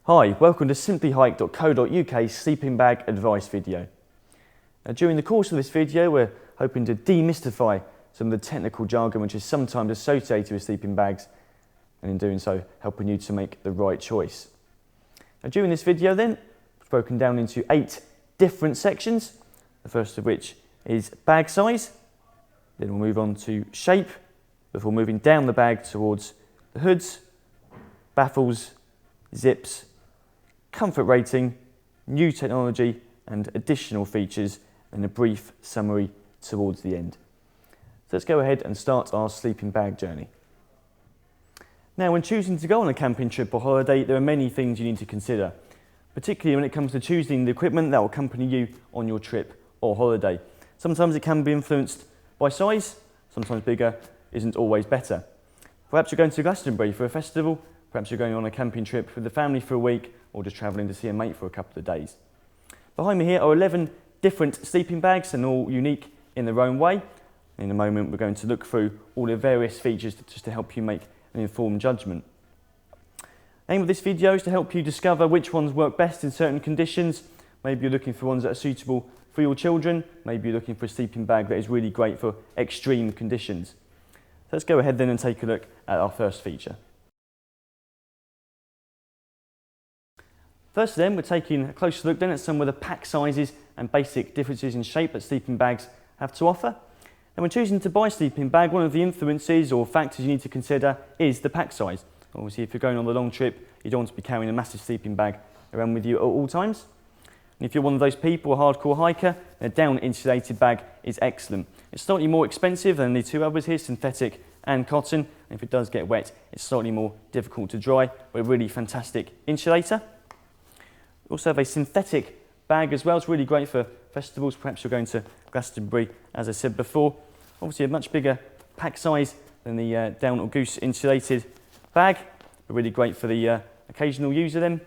Hi, welcome to simplyhike.co.uk sleeping bag advice video. During the course of this video we're hoping to demystify some of the technical jargon which is sometimes associated with sleeping bags, and in doing so helping you to make the right choice. During this video then, it's broken down into 8 different sections, the first of which is bag size, then we'll move on to shape, before moving down the bag towards the hoods, baffles, zips, comfort rating, new technology and additional features, and a brief summary towards the end. So let's go ahead and start our sleeping bag journey. Now, when choosing to go on a camping trip or holiday, there are many things you need to consider, particularly when it comes to choosing the equipment that will accompany you on your trip or holiday. Sometimes it can be influenced by size, sometimes bigger isn't always better. Perhaps you're going to Glastonbury for a festival, perhaps you're going on a camping trip with the family for a week, or just travelling to see a mate for a couple of days. Behind me here are 11 different sleeping bags, and all unique in their own way. In a moment we're going to look through all the various features just to help you make an informed judgment. The aim of this video is to help you discover which ones work best in certain conditions. Maybe you're looking for ones that are suitable for your children, maybe you're looking for a sleeping bag that is really great for extreme conditions. So let's go ahead then and take a look at our first feature. First then, we're taking a closer look then at some of the pack sizes and basic differences in shape that sleeping bags have to offer. And when choosing to buy a sleeping bag, one of the influences or factors you need to consider is the pack size. Obviously, if you're going on a long trip, you don't want to be carrying a massive sleeping bag around with you at all times. And if you're one of those people, a hardcore hiker, a down insulated bag is excellent. It's slightly more expensive than the two others here, synthetic and cotton. And if it does get wet, it's slightly more difficult to dry, but a really fantastic insulator. We also have a synthetic bag as well. It's really great for festivals. Perhaps you're going to Glastonbury, as I said before. Obviously a much bigger pack size than the down or goose insulated bag, but really great for the occasional user then.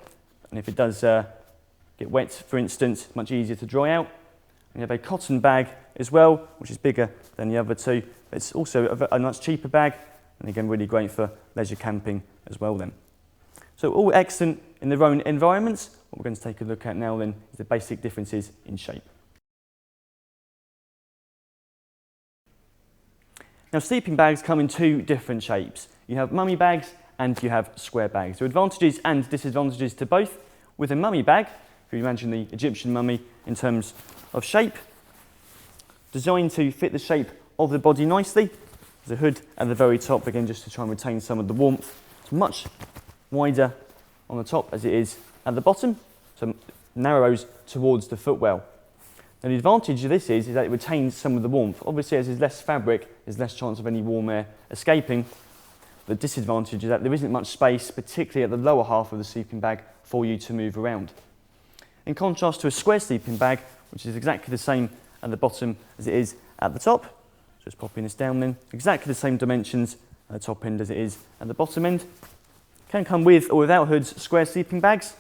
And if it does get wet, for instance, much easier to dry out. And you have a cotton bag as well, which is bigger than the other two. It's also a much cheaper bag, and again really great for leisure camping as well then. So all excellent in their own environments. What we're going to take a look at now then is the basic differences in shape. Now, sleeping bags come in 2 different shapes. You have mummy bags and you have square bags. There are advantages and disadvantages to both. With a mummy bag, if you imagine the Egyptian mummy in terms of shape, designed to fit the shape of the body nicely. There's a hood at the very top, again just to try and retain some of the warmth. It's much wider on the top as it is at the bottom, so it narrows towards the footwell. And the advantage of this is that it retains some of the warmth. Obviously, as there's less fabric, there's less chance of any warm air escaping. The disadvantage is that there isn't much space, particularly at the lower half of the sleeping bag, for you to move around. In contrast to a square sleeping bag, which is exactly the same at the bottom as it is at the top. Just popping this down then, exactly the same dimensions at the top end as it is at the bottom end. Can come with or without hoods square sleeping bags.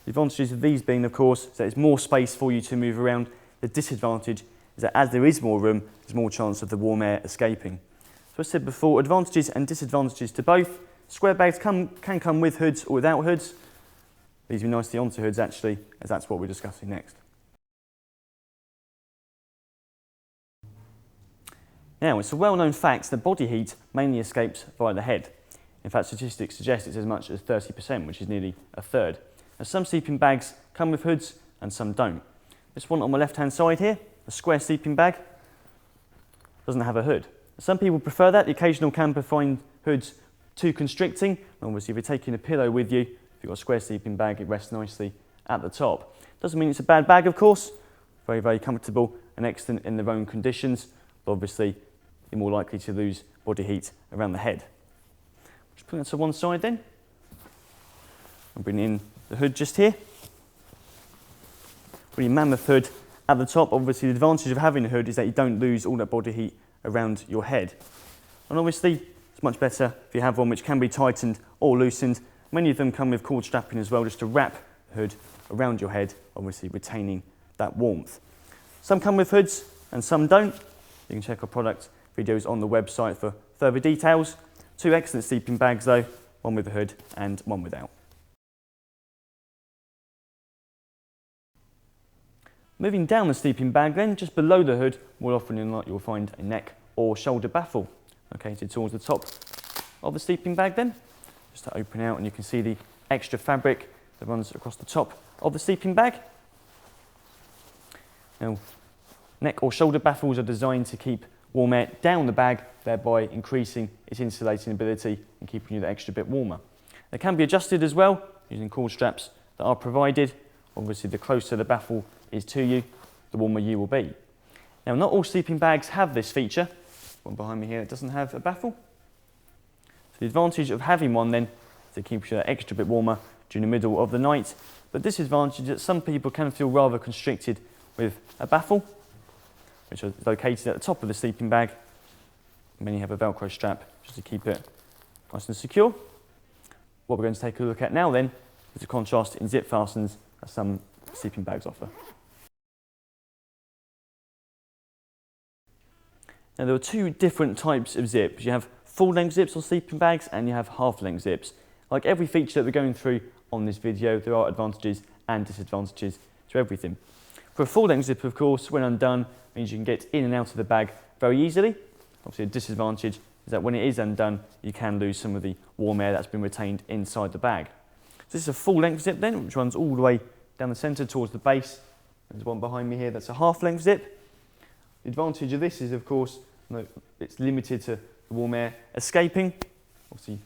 The advantages of these being, of course, that there's more space for you to move around. The disadvantage is that as there is more room, there's more chance of the warm air escaping. So as I said before, advantages and disadvantages to both. Square bags can come with hoods or without hoods. These are nicely onto hoods actually, as that's what we're discussing next. Now, it's a well-known fact that body heat mainly escapes via the head. In fact, statistics suggest it's as much as 30%, which is nearly a third. Now, some sleeping bags come with hoods and some don't. This one on my left-hand side here, a square sleeping bag, doesn't have a hood. Some people prefer that. The occasional camper find hoods too constricting. Obviously, if you're taking a pillow with you, if you've got a square sleeping bag, it rests nicely at the top. Doesn't mean it's a bad bag, of course. Very, very comfortable and excellent in their own conditions. But obviously, you're more likely to lose body heat around the head. Just put that to one side then. I'll bring in the hood just here. Really mammoth hood at the top. Obviously, the advantage of having a hood is that you don't lose all that body heat around your head. And obviously, it's much better if you have one which can be tightened or loosened. Many of them come with cord strapping as well, just to wrap the hood around your head, obviously retaining that warmth. Some come with hoods and some don't. You can check our product videos on the website for further details. 2 excellent sleeping bags though, one with a hood and one without. Moving down the sleeping bag then, just below the hood, more often than not you'll find a neck or shoulder baffle located towards the top of the sleeping bag then. Just to open out and you can see the extra fabric that runs across the top of the sleeping bag. Now, neck or shoulder baffles are designed to keep warm air down the bag, thereby increasing its insulating ability and keeping you that extra bit warmer. They can be adjusted as well using cord straps that are provided. Obviously, the closer the baffle is to you, the warmer you will be. Now, not all sleeping bags have this feature. One behind me here that doesn't have a baffle. So the advantage of having one then is to keep you that extra bit warmer during the middle of the night. The disadvantage is that some people can feel rather constricted with a baffle, which is located at the top of the sleeping bag. Many have a Velcro strap just to keep it nice and secure. What we're going to take a look at now then is the contrast in zip fastens that some sleeping bags offer. Now there are two different types of zips. You have full-length zips on sleeping bags and you have half-length zips. Like every feature that we're going through on this video, there are advantages and disadvantages to everything. For a full-length zip, of course, when undone, means you can get in and out of the bag very easily. Obviously, a disadvantage is that when it is undone, you can lose some of the warm air that's been retained inside the bag. So this is a full-length zip then, which runs all the way down the centre towards the base. There's one behind me here that's a half-length zip. The advantage of this is, of course, it's limited to the warm air escaping. Obviously,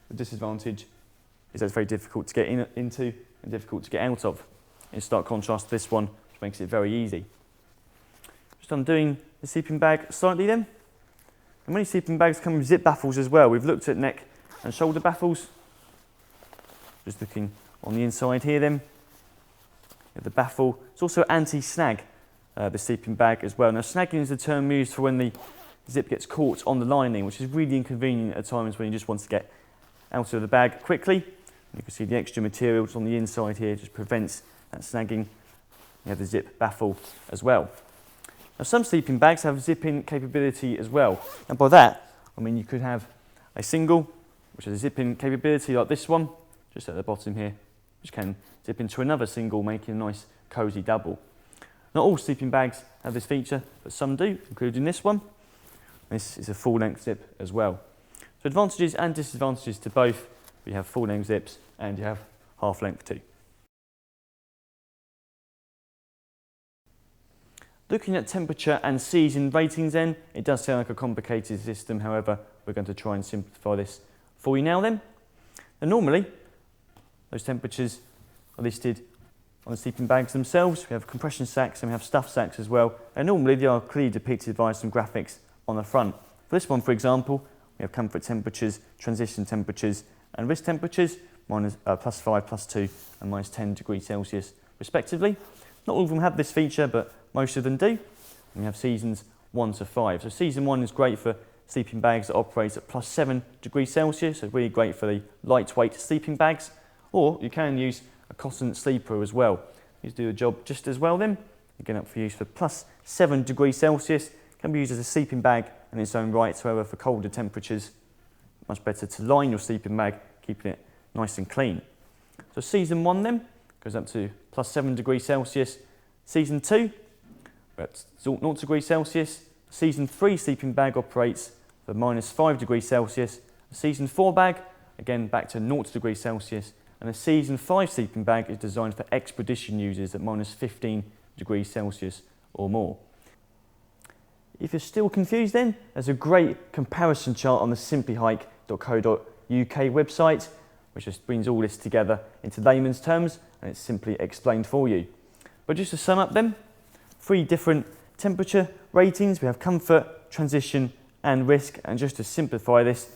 the disadvantage is that it's very difficult to get into and difficult to get out of. In stark contrast to this one, which makes it very easy. Just undoing the sleeping bag slightly then. And many sleeping bags come with zip baffles as well. We've looked at neck and shoulder baffles. Just looking on the inside here then. The baffle. It's also anti-snag, the sleeping bag as well. Now, snagging is the term used for when the zip gets caught on the lining, which is really inconvenient at times when you just want to get out of the bag quickly. You can see the extra materials on the inside here just prevents that snagging. You have the zip baffle as well. Now, some sleeping bags have zip-in capability as well. And by that, I mean you could have a single, which has a zip-in capability like this one, just at the bottom here, which can zip into another single, making a nice cosy double. Not all sleeping bags have this feature, but some do, including this one. This is a full-length zip as well. So advantages and disadvantages to both. You have full-length zips and you have half-length too. Looking at temperature and season ratings then, it does sound like a complicated system, however, we're going to try and simplify this for you now then. And normally, those temperatures are listed on the sleeping bags themselves. We have compression sacks and we have stuff sacks as well, and normally they are clearly depicted via some graphics on the front. For this one, for example, we have comfort temperatures, transition temperatures and risk temperatures, +5, +2 and -10 degrees Celsius respectively. Not all of them have this feature, but most of them do. And we have seasons 1 to 5. So season 1 is great for sleeping bags that operate at +7 degrees Celsius, so really great for the lightweight sleeping bags. Or you can use a cotton sleeper as well. These do the job just as well then. Again, up for use for +7 degrees Celsius. Can be used as a sleeping bag in its own right, however, for colder temperatures, much better to line your sleeping bag, keeping it nice and clean. So season 1 then goes up to +7 degrees Celsius. Season 2, at 0 degrees Celsius. Season 3 sleeping bag operates for -5 degrees Celsius. A season 4 bag, again back to 0 degrees Celsius. And a season 5 sleeping bag is designed for expedition users at -15 degrees Celsius or more. If you're still confused then, there's a great comparison chart on the simplyhike.co.uk website, which just brings all this together into layman's terms and it's simply explained for you. But just to sum up then, 3 different temperature ratings. We have comfort, transition and risk. And just to simplify this,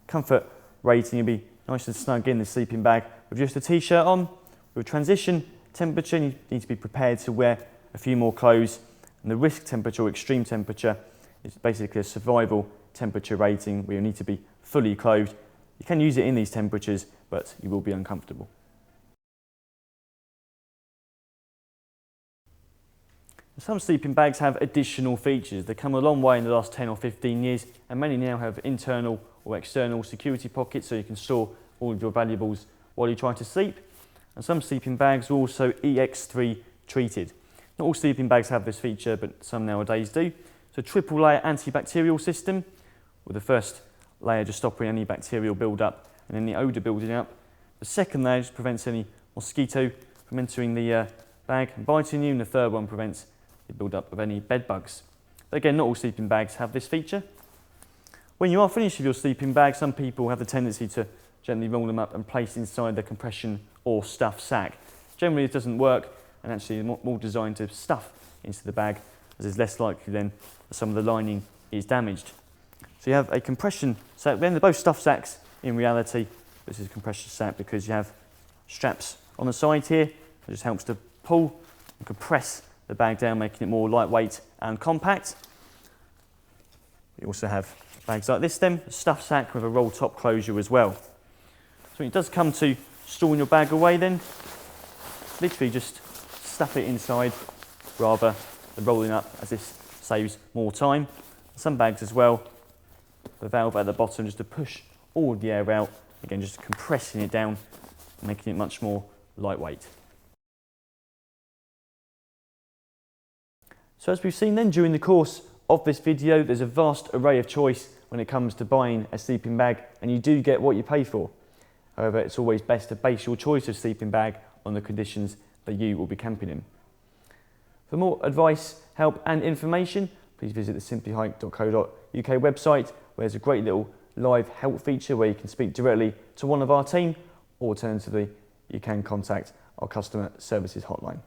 comfort rating, you'll be nice and snug in the sleeping bag with just a t-shirt on. With transition temperature, you need to be prepared to wear a few more clothes. And the risk temperature or extreme temperature is basically a survival temperature rating where you need to be fully clothed. You can use it in these temperatures, but you will be uncomfortable. Some sleeping bags have additional features. They've come a long way in the last 10 or 15 years, and many now have internal or external security pockets so you can store all of your valuables while you try to sleep. And some sleeping bags are also EX3 treated. Not all sleeping bags have this feature, but some nowadays do. So triple layer antibacterial system, with the first layer just stopping any bacterial build-up and any odour building up. The second layer just prevents any mosquito from entering the bag and biting you, and the third one prevents the build-up of any bed bugs. But again, not all sleeping bags have this feature. When you are finished with your sleeping bag, some people have the tendency to gently roll them up and place inside the compression or stuff sack. Generally it doesn't work, and actually more designed to stuff into the bag, as it's less likely then that some of the lining is damaged. So you have a compression sack, then they're both stuff sacks in reality. This is a compression sack because you have straps on the side here. It just helps to pull and compress the bag down, making it more lightweight and compact. You also have bags like this then, a stuff sack with a roll top closure as well. So when it does come to storing your bag away then, literally just stuff it inside rather than rolling up, as this saves more time. Some bags as well, the valve at the bottom just to push all of the air out, again just compressing it down, making it much more lightweight. So as we've seen then during the course of this video, there's a vast array of choice when it comes to buying a sleeping bag, and you do get what you pay for. However, it's always best to base your choice of sleeping bag on the conditions that you will be camping in. For more advice, help and information, please visit the simplyhike.co.uk website, where there's a great little live help feature where you can speak directly to one of our team, or alternatively, you can contact our customer services hotline.